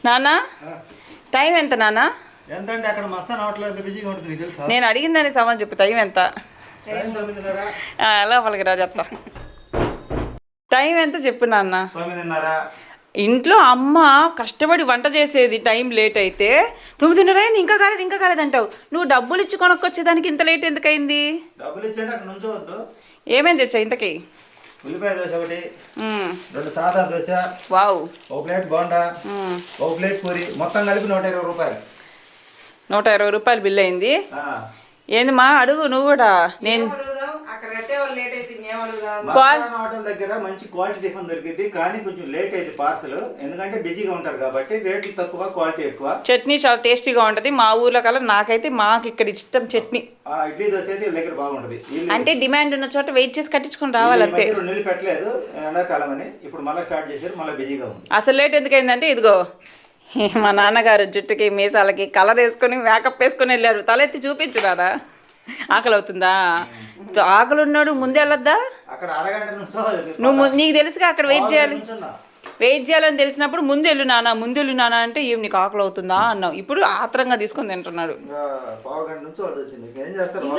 నానా టైం ఎంత నానా? ఎంతంటే అక్కడ మస్తాన్ హోటల్ ఎంత బిజీగా ఉంటుంది తెలుసా? నేను అడిగిందని సమాన్ చెప్పు. టైం ఎంత? టైం 9:30. లోపలికి రా చెప్తా. టైం ఎంత చెప్పు నాన్న. 9:30. ఇంట్లో అమ్మ కష్టపడి వంట చేసేది టైం లేట్ అయితే 9:30 అయింది ఇంకా కాలేదు అంటావు. నువ్వు డబ్బులు ఇచ్చి కొనుక్కొచ్చేదానికి ఇంత లేట్ ఎందుకయింది? డబ్బులు ఇచ్చాడు అక్కడ నుంచోవద్దు. ఏమైంది తెచ్చా ఇంతకి? ఉల్లిపాయ దోశ ఒకటి, 2 సాదా dosa, wow, 1 plate bonda, 1 plate puri, మొత్తం కలిపి 120 రూపాయలు. 120 రూపాయలు బిల్ అయింది. ఏంది మా అడుగు నువ్వు కూడా. నేను హోటల్ దగ్గర మంచి క్వాలిటీ టిఫిన్ దొరికింది, కానీ కొంచెం లేట్ అయింది పార్సల్. ఎందుకంటే బిజీగా ఉంటారు కాబట్టి రేట్లు తక్కువ, క్వాలిటీ ఎక్కువ. చట్నీ చాలా టేస్టీగా ఉంటది. మా ఊర్లో కల్లా నాకైతే మాకు ఇక్కడ ఇష్టం చట్నీ. ఇడ్లీ దోశ అయితే వీళ్ళ దగ్గర బాగుంటది. అంటే డిమాండ్ ఉన్న చోట వెయిట్ చేసి కట్టించుకుని రావాలంతే. 2 నెలలు పెట్టలేదు ఎండాకాలం అని, ఇప్పుడు మళ్ళీ స్టార్ట్ చేశారు, మళ్ళీ బిజీగా ఉంది. అసలు లేట్ ఎందుకైందంటే ఇదిగో మా నాన్నగారు జుట్టుకి మీసాలకి కలర్ వేసుకొని మేకప్ వేసుకొని వెళ్ళారు. తలెత్తి చూపించురారా. ఆకలి అవుతుందా? ఆకలి ఉన్నాడు ముందే వెళ్ళొద్దా? అక్కడ అరగంట నువ్వు నీకు తెలుసుగా అక్కడ వెయిట్ చేయాలని తెలిసినప్పుడు ముందెళ్ళు నాన్న అంటే ఏం నీకు ఆకలి అవుతుందా అన్నావు. ఇప్పుడు ఆత్రంగా తీసుకొని తింటున్నాడు. పావు గంట నుంచి వచ్చింది. ఏం చేస్తారు?